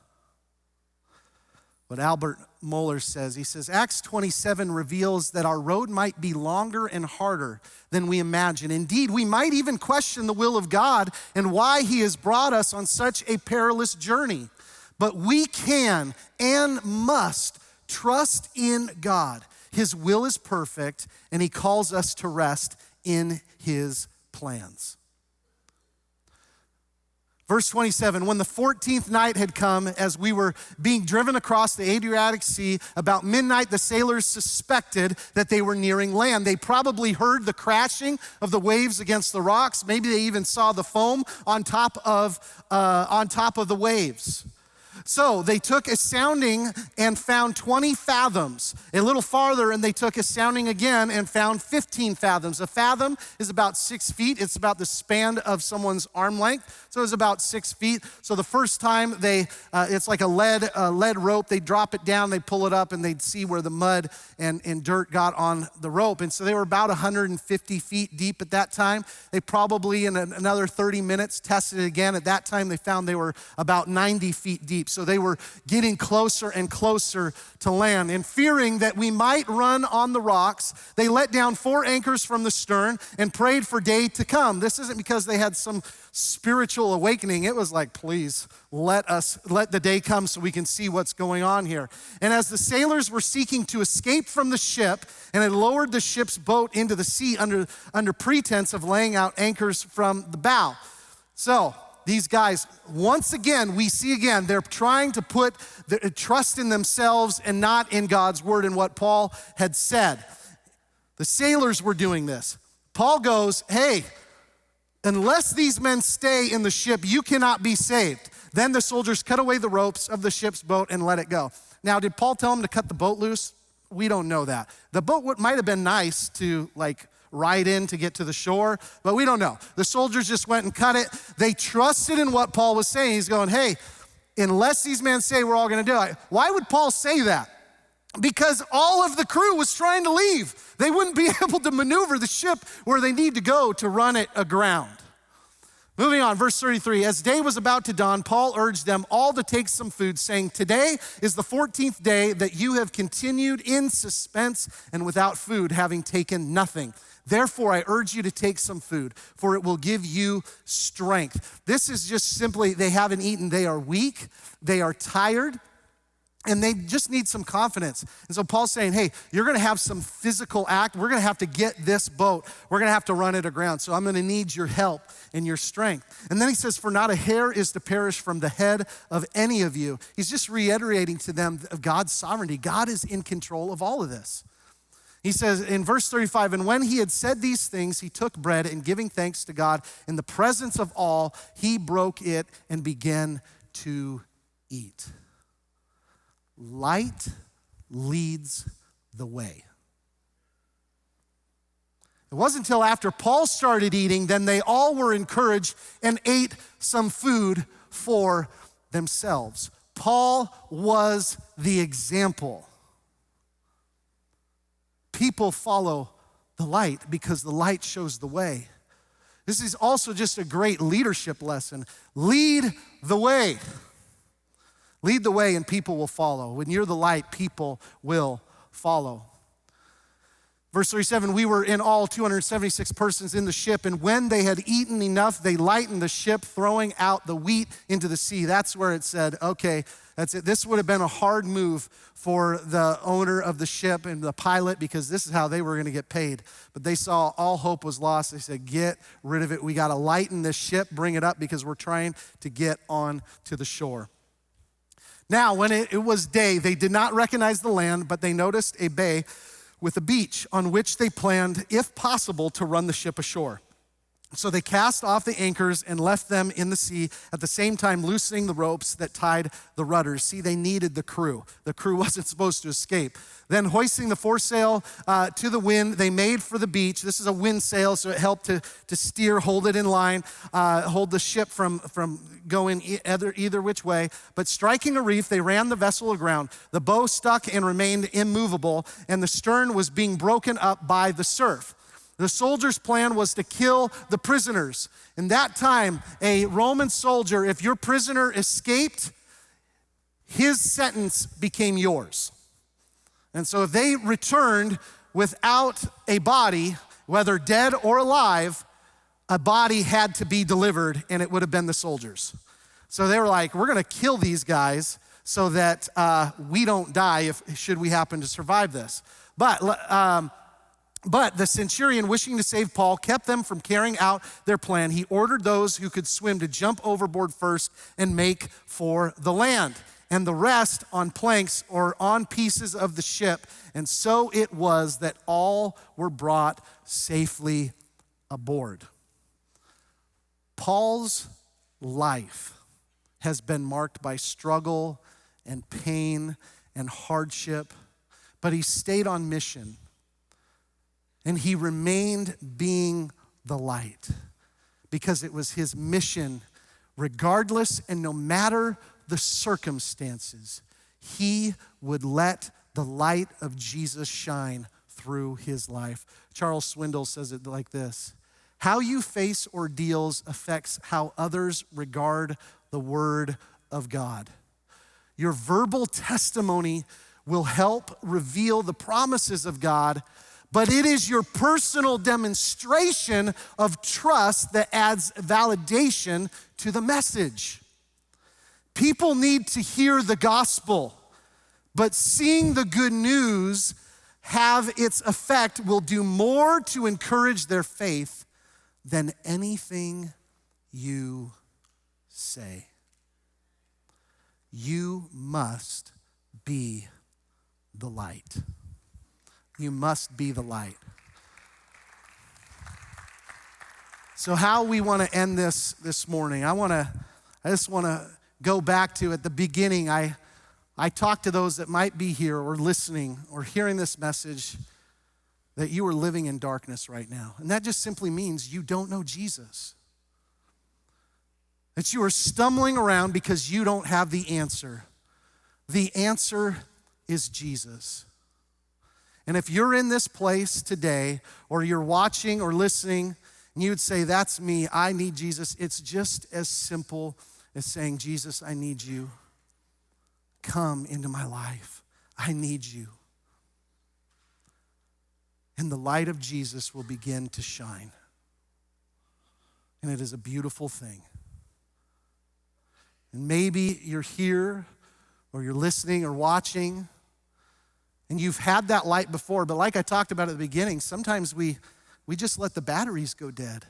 A: what Albert Mohler says. He says, Acts 27 reveals that our road might be longer and harder than we imagine. Indeed, we might even question the will of God and why he has brought us on such a perilous journey. But we can and must trust in God. His will is perfect, and he calls us to rest in his plans. Verse 27, when the 14th night had come, as we were being driven across the Adriatic Sea, about midnight the sailors suspected that they were nearing land. They probably heard the crashing of the waves against the rocks. Maybe they even saw the foam on top of the waves. So they took a sounding and found 20 fathoms. A little farther, and they took a sounding again and found 15 fathoms. A fathom is about 6 feet. It's about the span of someone's arm length. So it's about 6 feet. So the first time it's like a lead rope. They drop it down, they pull it up, and they'd see where the mud and dirt got on the rope. And so they were about 150 feet deep at that time. They probably in another 30 minutes tested it again. At that time, they found they were about 90 feet deep. So they were getting closer and closer to land. And fearing that we might run on the rocks, they let down 4 anchors from the stern and prayed for day to come. This isn't because they had some spiritual awakening. It was like, please, let the day come so we can see what's going on here. And as the sailors were seeking to escape from the ship and had lowered the ship's boat into the sea under pretense of laying out anchors from the bow. So these guys, once again, we see again, they're trying to put the trust in themselves and not in God's word and what Paul had said. The sailors were doing this. Paul goes, hey, unless these men stay in the ship, you cannot be saved. Then the soldiers cut away the ropes of the ship's boat and let it go. Now, did Paul tell them to cut the boat loose? We don't know that. The boat might have been nice to ride in to get to the shore, but we don't know. The soldiers just went and cut it. They trusted in what Paul was saying. He's going, hey, unless these men say we're all gonna do it. Why would Paul say that? Because all of the crew was trying to leave. They wouldn't be able to maneuver the ship where they need to go to run it aground. Moving on, verse 33, as day was about to dawn, Paul urged them all to take some food, saying, today is the 14th day that you have continued in suspense and without food, having taken nothing. Therefore, I urge you to take some food, for it will give you strength. This is just simply, they haven't eaten. They are weak, they are tired, and they just need some confidence. And so Paul's saying, hey, you're gonna have some physical act. We're gonna have to get this boat. We're gonna have to run it aground. So I'm gonna need your help and your strength. And then he says, for not a hair is to perish from the head of any of you. He's just reiterating to them of God's sovereignty. God is in control of all of this. He says in verse 35, and when he had said these things, he took bread and giving thanks to God in the presence of all, he broke it and began to eat. Light leads the way. It wasn't until after Paul started eating, then they all were encouraged and ate some food for themselves. Paul was the example. People follow the light because the light shows the way. This is also just a great leadership lesson. Lead the way. Lead the way and people will follow. When you're the light, people will follow. Verse 37, we were in all 276 persons in the ship, and when they had eaten enough, they lightened the ship, throwing out the wheat into the sea. That's where it said, okay, that's it. This would have been a hard move for the owner of the ship and the pilot, because this is how they were going to get paid. But they saw all hope was lost. They said, get rid of it. We got to lighten this ship, bring it up, because we're trying to get on to the shore. Now, when it was day, they did not recognize the land, but they noticed a bay with a beach on which they planned, if possible, to run the ship ashore. So they cast off the anchors and left them in the sea, at the same time loosening the ropes that tied the rudders. See, they needed the crew. The crew wasn't supposed to escape. Then hoisting the foresail to the wind, they made for the beach. This is a wind sail, so it helped to steer, hold it in line, hold the ship from going either which way. But striking a reef, they ran the vessel aground. The bow stuck and remained immovable, and the stern was being broken up by the surf. The soldiers' plan was to kill the prisoners. In that time, a Roman soldier, if your prisoner escaped, his sentence became yours. And so if they returned without a body, whether dead or alive, a body had to be delivered, and it would have been the soldiers. So they were like, we're going to kill these guys so that we don't die should we happen to survive this. But the centurion, wishing to save Paul, kept them from carrying out their plan. He ordered those who could swim to jump overboard first and make for the land, and the rest on planks or on pieces of the ship. And so it was that all were brought safely aboard. Paul's life has been marked by struggle and pain and hardship, but he stayed on mission. And he remained being the light, because it was his mission, regardless and no matter the circumstances, he would let the light of Jesus shine through his life. Charles Swindoll says it like this: how you face ordeals affects how others regard the word of God. Your verbal testimony will help reveal the promises of God, but it is your personal demonstration of trust that adds validation to the message. People need to hear the gospel, but seeing the good news have its effect will do more to encourage their faith than anything you say. You must be the light. You must be the light. So how we want to end this morning, I just want to go back to at the beginning. I talked to those that might be here or listening or hearing this message that you are living in darkness right now. And that just simply means you don't know Jesus. That you are stumbling around because you don't have the answer. The answer is Jesus. And if you're in this place today, or you're watching or listening, and you would say, that's me, I need Jesus, it's just as simple as saying, Jesus, I need you. Come into my life. I need you. And the light of Jesus will begin to shine. And it is a beautiful thing. And maybe you're here, or you're listening or watching, and you've had that light before, but like I talked about at the beginning, sometimes we just let the batteries go dead.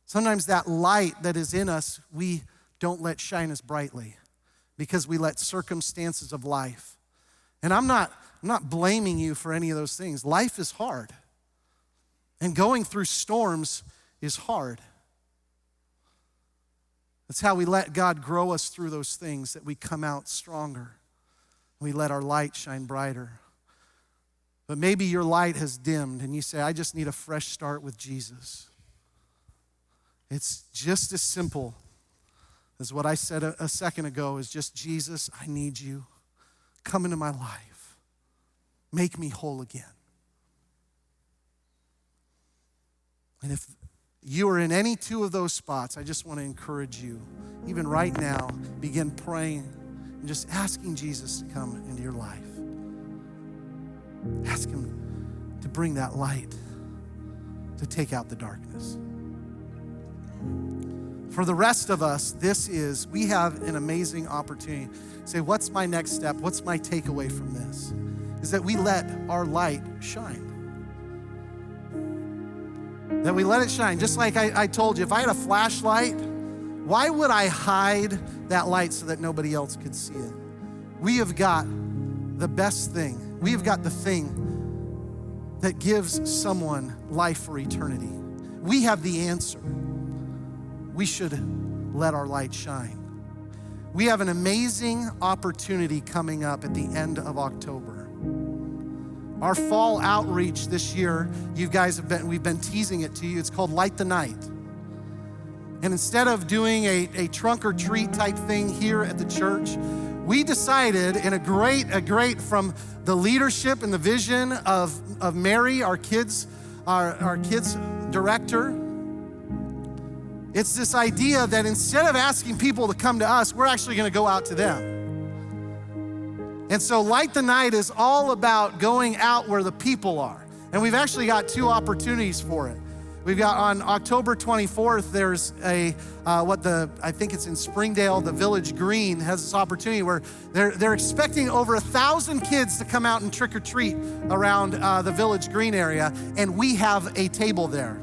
A: Sometimes that light that is in us, we don't let shine as brightly because we let circumstances of life. And I'm not blaming you for any of those things. Life is hard. And going through storms is hard. That's how we let God grow us through those things, that we come out stronger. We let our light shine brighter. But maybe your light has dimmed and you say, I just need a fresh start with Jesus. It's just as simple as what I said a second ago, is just, Jesus, I need you. Come into my life. Make me whole again. And if you are in any two of those spots, I just want to encourage you, even right now, begin praying and just asking Jesus to come into your life. Ask him to bring that light, to take out the darkness. For the rest of us, we have an amazing opportunity. Say, what's my next step? What's my takeaway from this? Is that we let our light shine. That we let it shine. Just like I told you, if I had a flashlight, why would I hide that light so that nobody else could see it? We have got the best thing. We have got the thing that gives someone life for eternity. We have the answer. We should let our light shine. We have an amazing opportunity coming up at the end of October. Our fall outreach this year, we've been teasing it to you. It's called Light the Night. And instead of doing a trunk or treat type thing here at the church, we decided in a great from the leadership and the vision of Mary, our kids director. It's this idea that instead of asking people to come to us, we're actually gonna go out to them. And so Light the Night is all about going out where the people are. And we've actually got 2 opportunities for it. We've got on October 24th, there's I think it's in Springdale, the Village Green has this opportunity where they're expecting over 1,000 kids to come out and trick or treat around the Village Green area. And we have a table there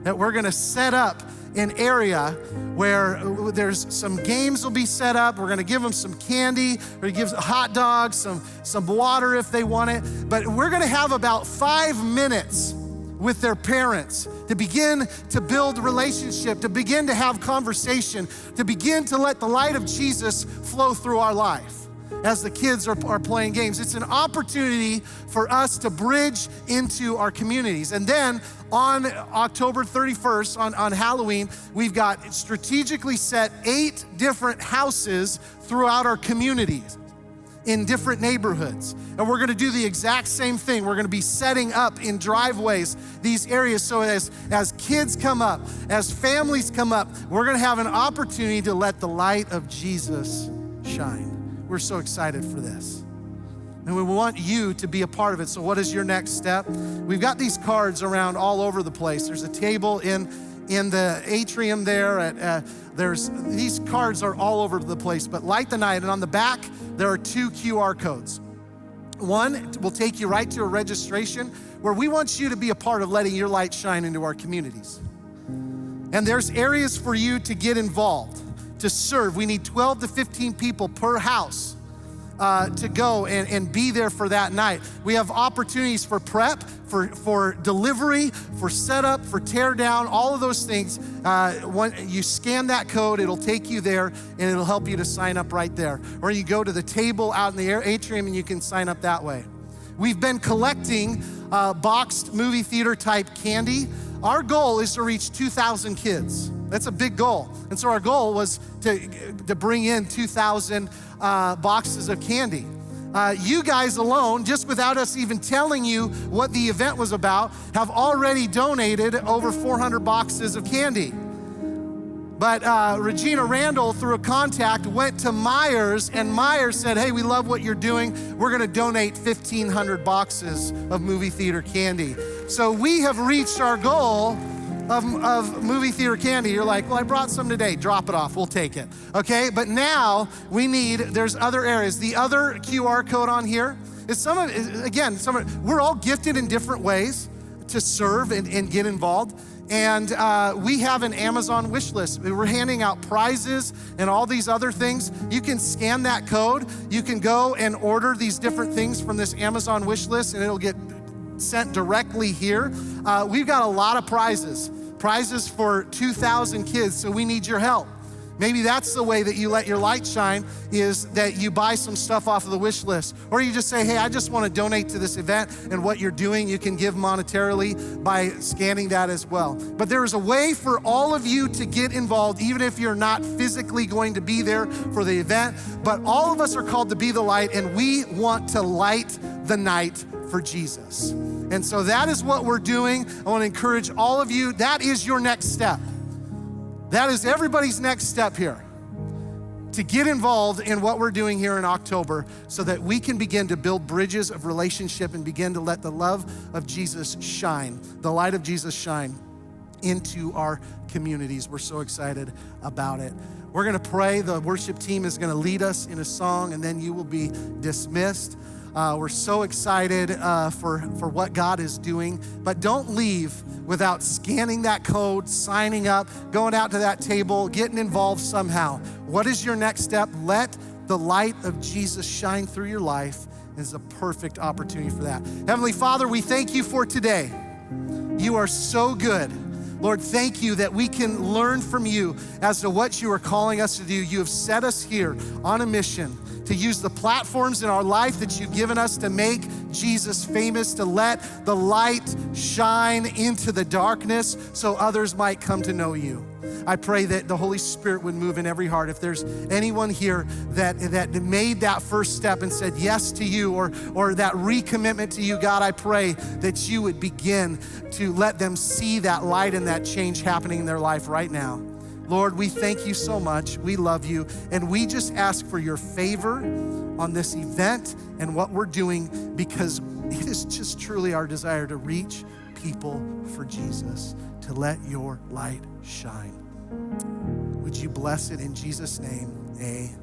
A: that we're gonna set up an area where there's some games will be set up. We're gonna give them some candy, we're gonna give hot dogs, some water if they want it. But we're gonna have about 5 minutes with their parents to begin to build relationship, to begin to have conversation, to begin to let the light of Jesus flow through our life as the kids are playing games. It's an opportunity for us to bridge into our communities. And then on October 31st, on Halloween, we've got strategically set 8 different houses throughout our communities in different neighborhoods. And we're gonna do the exact same thing. We're gonna be setting up in driveways these areas so as kids come up, as families come up, we're gonna have an opportunity to let the light of Jesus shine. We're so excited for this. And we want you to be a part of it. So what is your next step? We've got these cards around all over the place. There's a table in the atrium there. These cards are all over the place, but Light the Night, and on the back, there are 2 QR codes. One will take you right to a registration where we want you to be a part of letting your light shine into our communities. And there's areas for you to get involved, to serve. We need 12 to 15 people per house to go and be there for that night. We have opportunities for prep, for delivery, for setup, for tear down, all of those things. When you scan that code, it'll take you there and it'll help you to sign up right there. Or you go to the table out in the atrium and you can sign up that way. We've been collecting boxed movie theater type candy. Our goal is to reach 2,000 kids. That's a big goal. And so our goal was to bring in 2,000 boxes of candy. You guys alone, just without us even telling you what the event was about, have already donated over 400 boxes of candy. But Regina Randall, through a contact, went to Myers, and Myers said, hey, we love what you're doing. We're gonna donate 1,500 boxes of movie theater candy. So we have reached our goal of movie theater candy. You're like, well, I brought some today. Drop it off, we'll take it. Okay, but now there's other areas. The other QR code on here is we're all gifted in different ways to serve and get involved. And we have an Amazon wish list. We're handing out prizes and all these other things. You can scan that code. You can go and order these different things from this Amazon wish list and it'll get sent directly here. We've got a lot of prizes for 2,000 kids, so we need your help. Maybe that's the way that you let your light shine, is that you buy some stuff off of the wish list. Or you just say, hey, I just want to donate to this event, and what you're doing, you can give monetarily by scanning that as well. But there is a way for all of you to get involved, even if you're not physically going to be there for the event. But all of us are called to be the light, and we want to light the night for Jesus. And so that is what we're doing. I want to encourage all of you. That is your next step. That is everybody's next step here. to get involved in what we're doing here in October so that we can begin to build bridges of relationship and begin to let the love of Jesus shine, the light of Jesus shine into our communities. We're so excited about it. We're gonna pray. The worship team is gonna lead us in a song, and then you will be dismissed. We're so excited for what God is doing, but don't leave without scanning that code, signing up, going out to that table, getting involved somehow. What is your next step? Let the light of Jesus shine through your life. Is a perfect opportunity for that. Heavenly Father, we thank you for today. You are so good. Lord, thank you that we can learn from you as to what you are calling us to do. You have set us here on a mission to use the platforms in our life that you've given us to make Jesus famous, to let the light shine into the darkness so others might come to know you. I pray that the Holy Spirit would move in every heart. If there's anyone here that made that first step and said yes to you, or that recommitment to you, God, I pray that you would begin to let them see that light and that change happening in their life right now. Lord, we thank you so much. We love you. And we just ask for your favor on this event and what we're doing, because it is just truly our desire to reach people for Jesus, to let your light shine. Would you bless it in Jesus' name? Amen.